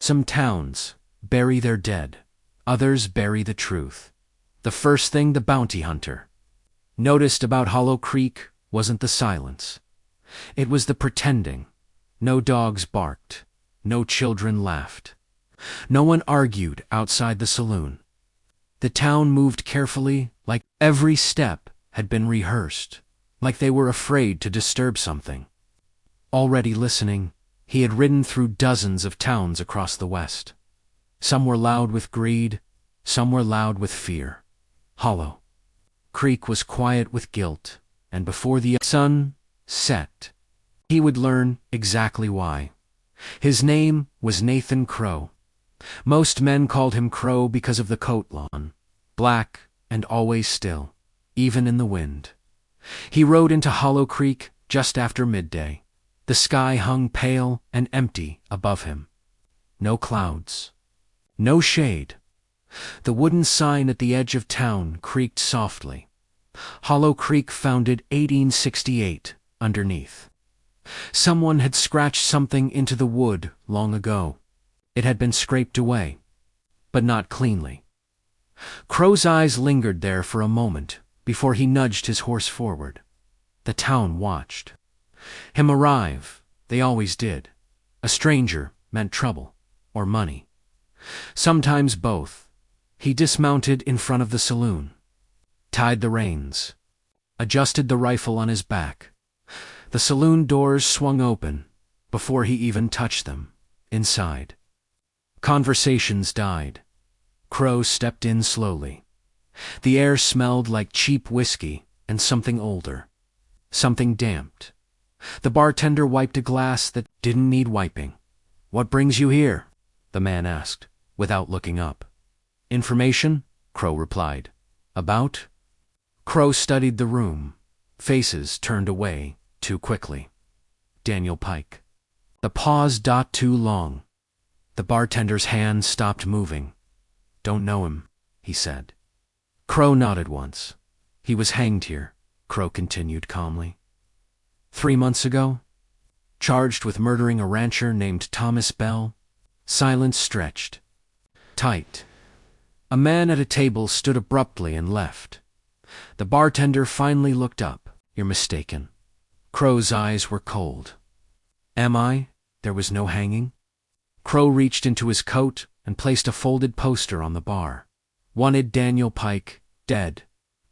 Some towns bury their dead, others bury the truth. The first thing the bounty hunter noticed about Hollow Creek wasn't the silence. It was the pretending. No dogs barked. No children laughed. No one argued outside the saloon. The town moved carefully, like every step had been rehearsed, like they were afraid to disturb something. Already listening, he had ridden through dozens of towns across the West. Some were loud with greed, some were loud with fear. Hollow Creek was quiet with guilt, and before the sun set, he would learn exactly why. His name was Nathan Crowe. Most men called him Crowe because of the coat lawn, black and always still, even in the wind. He rode into Hollow Creek just after midday. The sky hung pale and empty above him. No clouds. No shade. The wooden sign at the edge of town creaked softly. Hollow Creek founded 1868 underneath. Someone had scratched something into the wood long ago. It had been scraped away, but not cleanly. Crowe's eyes lingered there for a moment before he nudged his horse forward. The town watched him arrive. They always did. A stranger meant trouble or money. Sometimes both. He dismounted in front of the saloon, tied the reins, adjusted the rifle on his back. The saloon doors swung open before he even touched them. Inside, conversations died. Crowe stepped in slowly. The air smelled like cheap whiskey and something older, something damped. The bartender wiped a glass that didn't need wiping. "What brings you here?" the man asked, without looking up. "Information," Crowe replied. "About?" Crowe studied the room. Faces turned away too quickly. Daniel Pike. The pause too long. The bartender's hand stopped moving. "Don't know him," he said. Crowe nodded once. "He was hanged here," Crowe continued calmly. 3 months ago, charged with murdering a rancher named Thomas Bell. Silence stretched tight. A man at a table stood abruptly and left. The bartender finally looked up. "You're mistaken." Crowe's eyes were cold. "Am I?" There was no hanging. Crowe reached into his coat and placed a folded poster on the bar. "Wanted Daniel Pike, dead.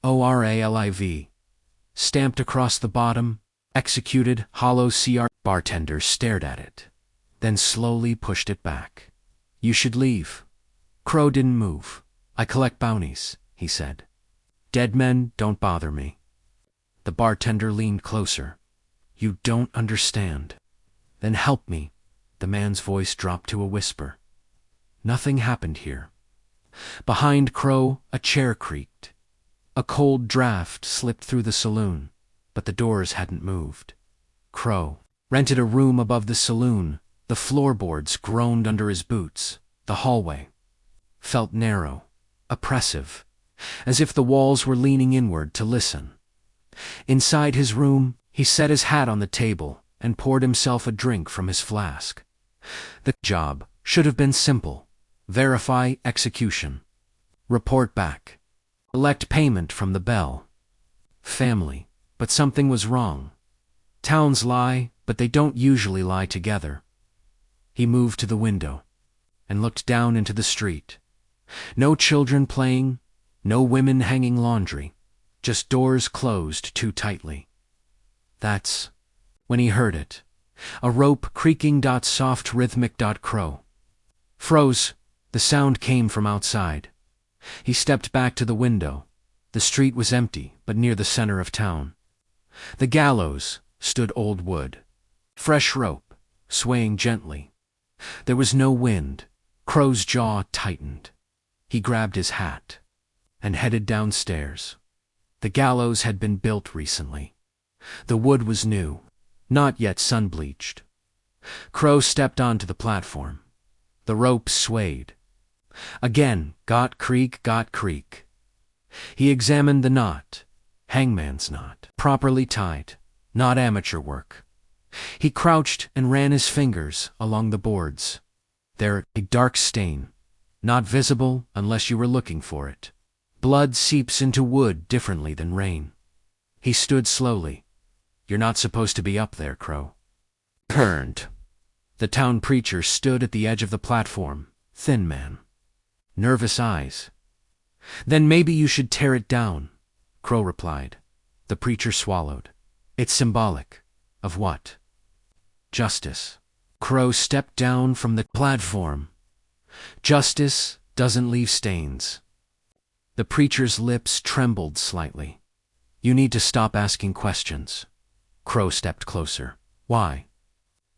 ORALIV. Stamped across the bottom. Executed, Hollow CR. Bartender stared at it, then slowly pushed it back. "You should leave." Crowe didn't move. "I collect bounties," he said. "Dead men don't bother me." The bartender leaned closer. "You don't understand." "Then help me." The man's voice dropped to a whisper. Nothing happened here. Behind Crowe, a chair creaked. A cold draft slipped through the saloon, but the doors hadn't moved. Crowe rented a room above the saloon. The floorboards groaned under his boots. The hallway felt narrow, oppressive, as if the walls were leaning inward to listen. Inside his room, he set his hat on the table and poured himself a drink from his flask. The job should have been simple. Verify execution. Report back. Collect payment from the Bell family. But something was wrong. Towns lie, but they don't usually lie together. He moved to the window and looked down into the street. No children playing, no women hanging laundry, just doors closed too tightly. That's when he heard it. A rope creaking. Soft rhythmic. Crowe froze. The sound came from outside. He stepped back to the window. The street was empty, but near the center of town. The gallows stood old wood. Fresh rope, swaying gently. There was no wind. Crowe's jaw tightened. He grabbed his hat and headed downstairs. The gallows had been built recently. The wood was new, not yet sun-bleached. Crowe stepped onto the platform. The rope swayed. Again, got creak. He examined the knot. Hangman's knot. Properly tied. Not amateur work. He crouched and ran his fingers along the boards. There, a dark stain, not visible unless you were looking for it. Blood seeps into wood differently than rain. He stood slowly. You're not supposed to be up there, Crowe. Turned. The town preacher stood at the edge of the platform, thin man. Nervous eyes. Then maybe you should tear it down, Crowe replied. The preacher swallowed. It's symbolic. Of what? Justice. Crowe stepped down from the platform. Justice doesn't leave stains. The preacher's lips trembled slightly. You need to stop asking questions. Crowe stepped closer. Why?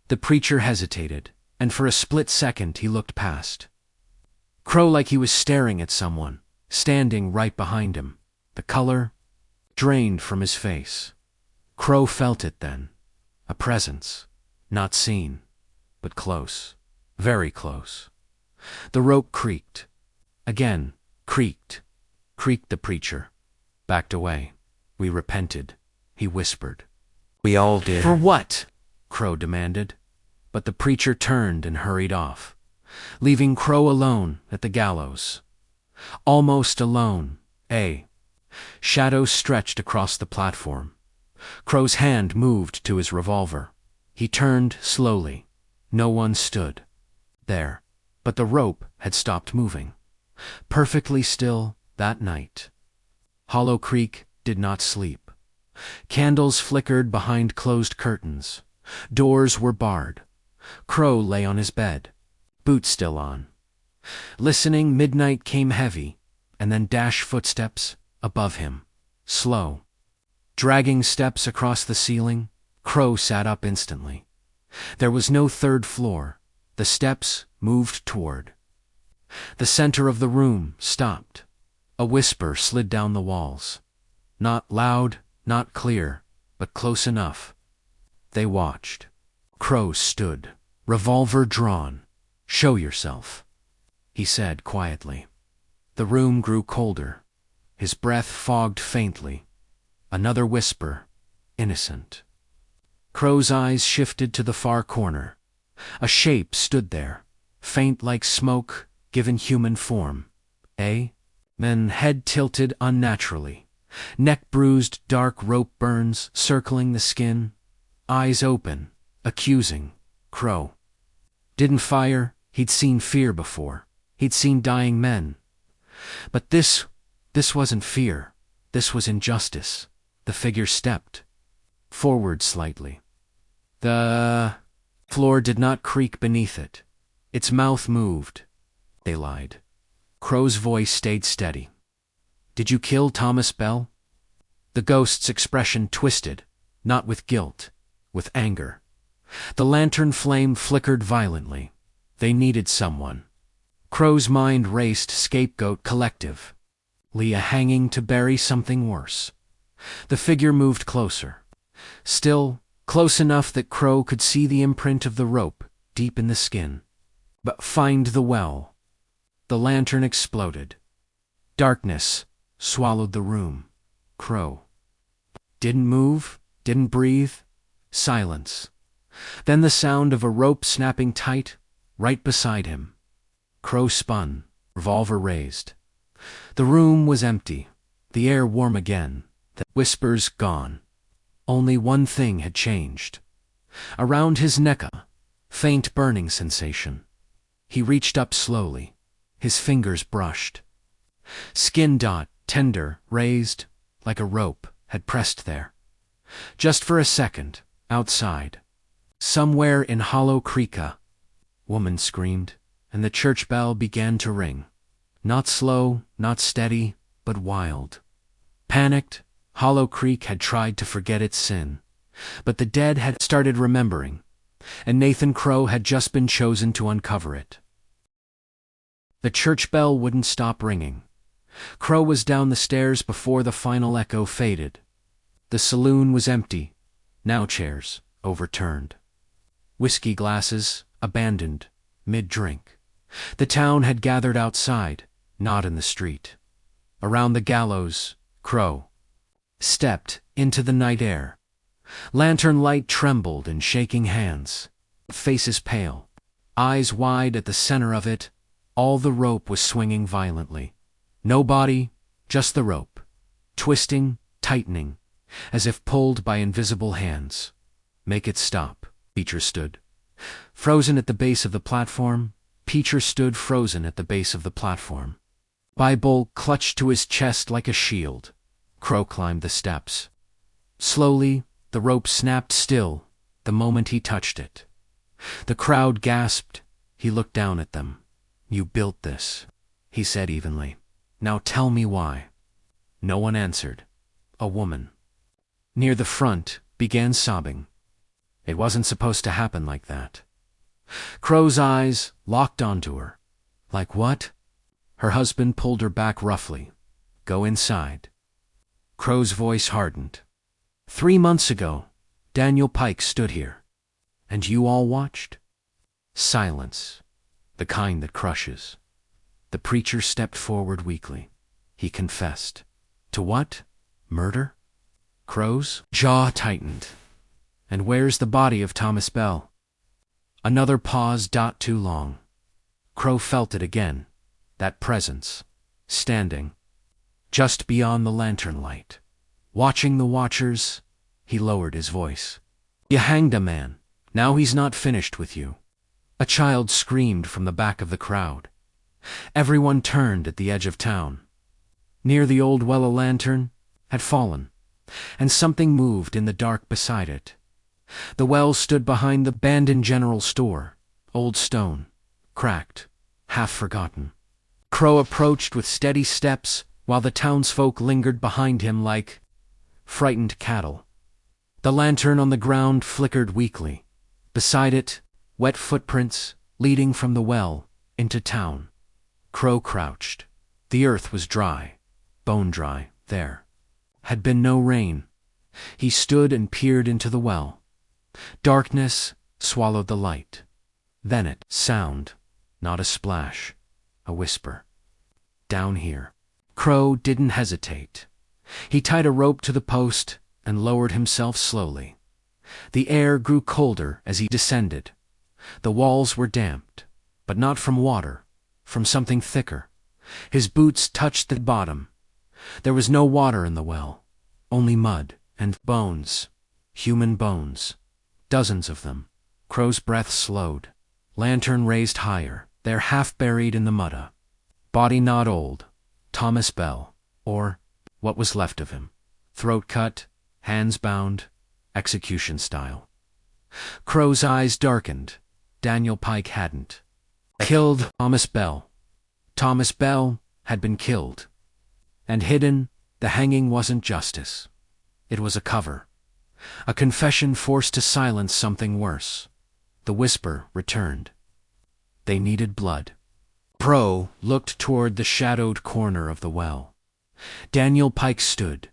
The preacher hesitated, and for a split second he looked past. Crowe like he was staring at someone, standing right behind him. The color drained from his face. Crowe felt it then. A presence. Not seen, but close. Very close. The rope creaked. Again, creaked. Creaked the preacher. Backed away. We repented, he whispered. We all did. For what? Crowe demanded. But the preacher turned and hurried off, leaving Crowe alone at the gallows. Almost alone, shadows stretched across the platform. Crowe's hand moved to his revolver. He turned slowly. No one stood there, but the rope had stopped moving. Perfectly still that night. Hollow Creek did not sleep. Candles flickered behind closed curtains. Doors were barred. Crowe lay on his bed, boots still on. Listening, midnight came heavy, and then dashed footsteps above him. Slow. Dragging steps across the ceiling. Crowe sat up instantly. There was no third floor. The steps moved toward. The center of the room stopped. A whisper slid down the walls. Not loud, not clear, but close enough. They watched. Crowe stood, revolver drawn. Show yourself, he said quietly. The room grew colder. His breath fogged faintly. Another whisper, innocent. Crowe's eyes shifted to the far corner. A shape stood there, faint like smoke given human form. Then head tilted unnaturally. Neck bruised, dark rope burns circling the skin. Eyes open, accusing. Crowe didn't fire. He'd seen fear before. He'd seen dying men. But this wasn't fear. This was injustice. The figure stepped forward slightly. The floor did not creak beneath it. Its mouth moved. They lied. Crowe's voice stayed steady. Did you kill Thomas Bell? The ghost's expression twisted, not with guilt, with anger. The lantern flame flickered violently. They needed someone. Crowe's mind raced scapegoat collective. Leah hanging to bury something worse. The figure moved closer. Still, close enough that Crowe could see the imprint of the rope deep in the skin. But find the well. The lantern exploded. Darkness swallowed the room. Crowe didn't move, didn't breathe. Silence. Then the sound of a rope snapping tight right beside him. Crowe spun, revolver raised. The room was empty, the air warm again, the whispers gone. Only one thing had changed. Around his neck, a faint burning sensation. He reached up slowly. His fingers brushed. Skin dot, tender, raised, like a rope, had pressed there. Just for a second, outside. Somewhere in Hollow Creek, a woman screamed, and the church bell began to ring. Not slow, not steady, but wild. Panicked, Hollow Creek had tried to forget its sin. But the dead had started remembering, and Nathan Crowe had just been chosen to uncover it. The church bell wouldn't stop ringing. Crowe was down the stairs before the final echo faded. The saloon was empty, now chairs overturned. Whiskey glasses abandoned, mid-drink. The town had gathered outside, not in the street. Around the gallows, Crowe stepped into the night air. Lantern light trembled in shaking hands. Faces pale. eyes wide at the center of it. All the rope was swinging violently. No body, just the rope, twisting, tightening, as if pulled by invisible hands. Make it stop, Peacher stood. Frozen at the base of the platform, Peacher stood frozen at the base of the platform. Bible clutched to his chest like a shield. Crowe climbed the steps. Slowly, the rope snapped still the moment he touched it. The crowd gasped. He looked down at them. "You built this," he said evenly. "Now tell me why." No one answered. A woman, near the front, began sobbing. It wasn't supposed to happen like that. Crowe's eyes locked onto her. Like what? Her husband pulled her back roughly. "Go inside." Crowe's voice hardened. 3 months ago, Daniel Pike stood here. And you all watched? Silence. The kind that crushes. The preacher stepped forward weakly. He confessed. To what? Murder? Crowe's jaw tightened. And where's the body of Thomas Bell? Another pause. Too long. Crowe felt it again. That presence. Standing. Just beyond the lantern light. Watching the watchers. He lowered his voice. You hanged a man. Now he's not finished with you. A child screamed from the back of the crowd. Everyone turned at the edge of town. Near the old well a lantern had fallen, and something moved in the dark beside it. The well stood behind the abandoned general store, old stone, cracked, half forgotten. Crowe approached with steady steps while the townsfolk lingered behind him like frightened cattle. The lantern on the ground flickered weakly. Beside it, wet footprints leading from the well into town. Crowe crouched. The earth was dry, bone dry, there. Had been no rain. He stood and peered into the well. Darkness swallowed the light. Then it, sound, not a splash, a whisper. Down here. Crowe didn't hesitate. He tied a rope to the post and lowered himself slowly. The air grew colder as he descended. The walls were damped, but not from water, from something thicker. His boots touched the bottom. There was no water in the well, only mud and bones, human bones, dozens of them. Crowe's breath slowed. Lantern raised higher. They're half buried in the mud. Body not old. Thomas Bell, or what was left of him. Throat cut, hands bound, execution style. Crowe's eyes darkened. Daniel Pike hadn't killed Thomas Bell. Thomas Bell had been killed. And hidden, the hanging wasn't justice. It was a cover. A confession forced to silence something worse. The whisper returned. They needed blood. Crowe looked toward the shadowed corner of the well. Daniel Pike stood.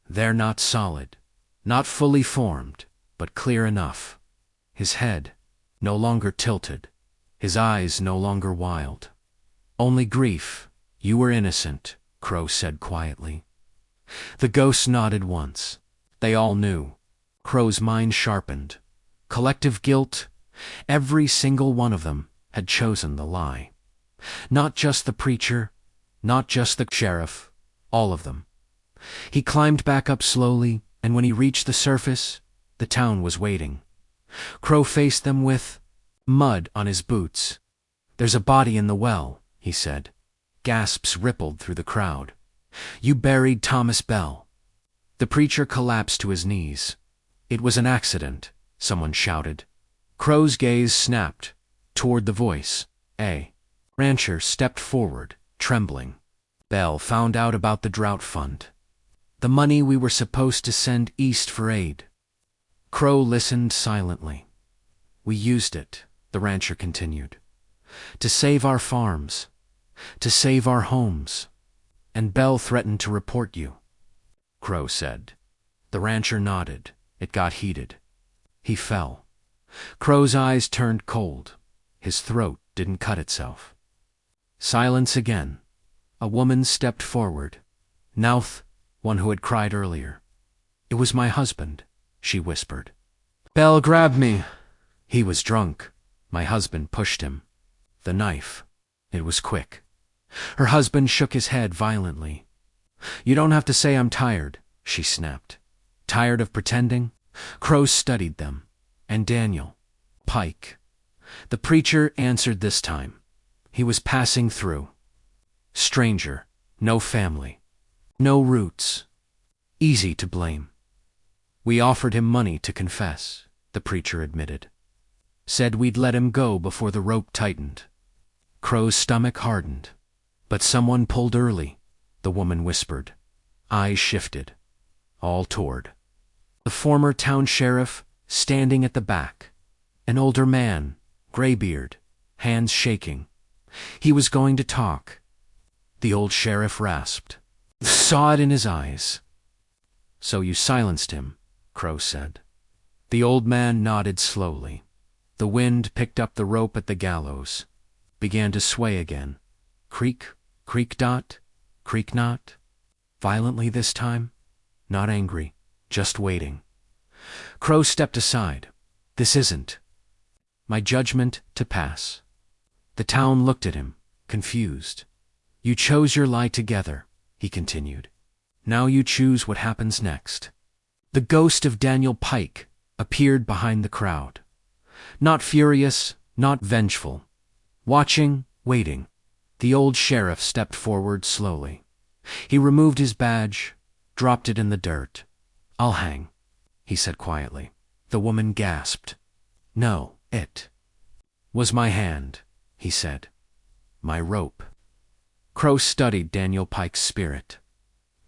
There, not solid, not fully formed, but clear enough. His head no longer tilted, his eyes no longer wild. Only grief. You were innocent, Crowe said quietly. The ghosts nodded once. They all knew. Crowe's mind sharpened. Collective guilt. Every single one of them had chosen the lie. Not just the preacher, not just the sheriff, all of them. He climbed back up slowly, and when he reached the surface, the town was waiting. Crowe faced them with mud on his boots. There's a body in the well, he said. Gasps rippled through the crowd. You buried Thomas Bell. The preacher collapsed to his knees. It was an accident, someone shouted. Crowe's gaze snapped toward the voice. A rancher stepped forward, trembling. Bell found out about the drought fund. The money we were supposed to send east for aid. Crowe listened silently. We used it, the rancher continued, to save our farms, to save our homes. And Bell threatened to report you, Crowe said. The rancher nodded. It got heated. He fell. Crowe's eyes turned cold. His throat didn't cut itself. Silence again. A woman stepped forward. Nouth, one who had cried earlier. It was my husband, she whispered. Bell grabbed me. He was drunk. My husband pushed him. The knife. It was quick. Her husband shook his head violently. You don't have to say I'm tired, she snapped. Tired of pretending? Crowe studied them. And Daniel. Pike. The preacher answered this time. He was passing through. Stranger. No family. No roots. Easy to blame. We offered him money to confess, the preacher admitted. Said we'd let him go before the rope tightened. Crowe's stomach hardened. But someone pulled early, the woman whispered. Eyes shifted. All toward the former town sheriff, standing at the back. An older man, graybeard, hands shaking. He was going to talk. The old sheriff rasped. Saw it in his eyes. So you silenced him, Crowe said. The old man nodded slowly. The wind picked up the rope at the gallows. Began to sway again. Creak, creak dot, creak not. Violently this time. Not angry, just waiting. Crowe stepped aside. This isn't my judgment to pass. The town looked at him, confused. You chose your lie together, he continued. Now you choose what happens next. The ghost of Daniel Pike appeared behind the crowd. Not furious, not vengeful. Watching, waiting. The old sheriff stepped forward slowly. He removed his badge, dropped it in the dirt. I'll hang, he said quietly. The woman gasped. No, it was my hand, he said. My rope. Crowe studied Daniel Pike's spirit.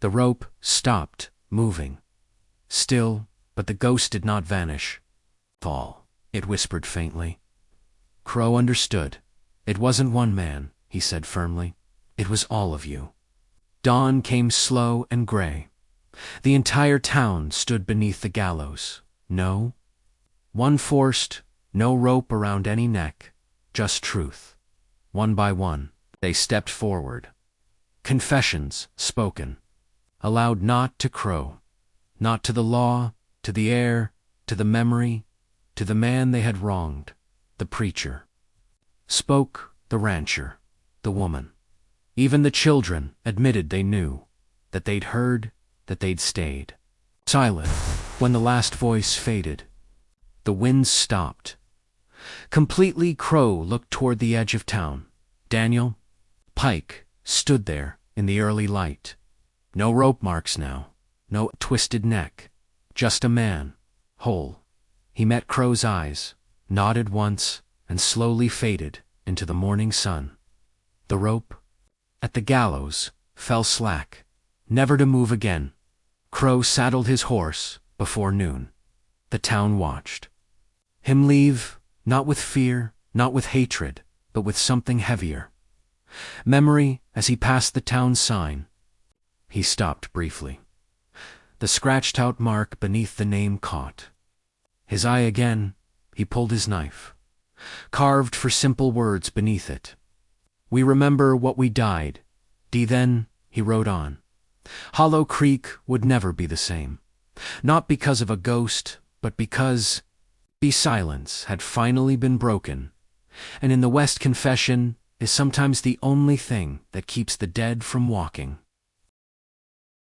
The rope stopped moving. Still, but the ghost did not vanish. Fall, it whispered faintly. Crowe understood. It wasn't one man, he said firmly. It was all of you. Dawn came slow and gray. The entire town stood beneath the gallows. No one forced, no rope around any neck, just truth. One by one, they stepped forward. Confessions spoken. Aloud not to Crowe, not to the law, to the air, to the memory, to the man they had wronged, the preacher. Spoke the rancher, the woman. Even the children admitted they knew, that they'd heard, that they'd stayed. Silent, when the last voice faded. The wind stopped. Completely, Crowe looked toward the edge of town. Daniel Pike stood there in the early light. No rope marks now, no twisted neck, just a man, whole. He met Crowe's eyes, nodded once, and slowly faded into the morning sun. The rope at the gallows fell slack, never to move again. Crowe saddled his horse before noon. The town watched him leave, not with fear, not with hatred, but with something heavier. Memory, as he passed the town sign. He stopped briefly. The scratched-out mark beneath the name caught. His eye again, he pulled his knife. Carved for simple words beneath it. We remember what we died. Then, he wrote on. Hollow Creek would never be the same. Not because of a ghost, but because silence had finally been broken, and in the West confession is sometimes the only thing that keeps the dead from walking.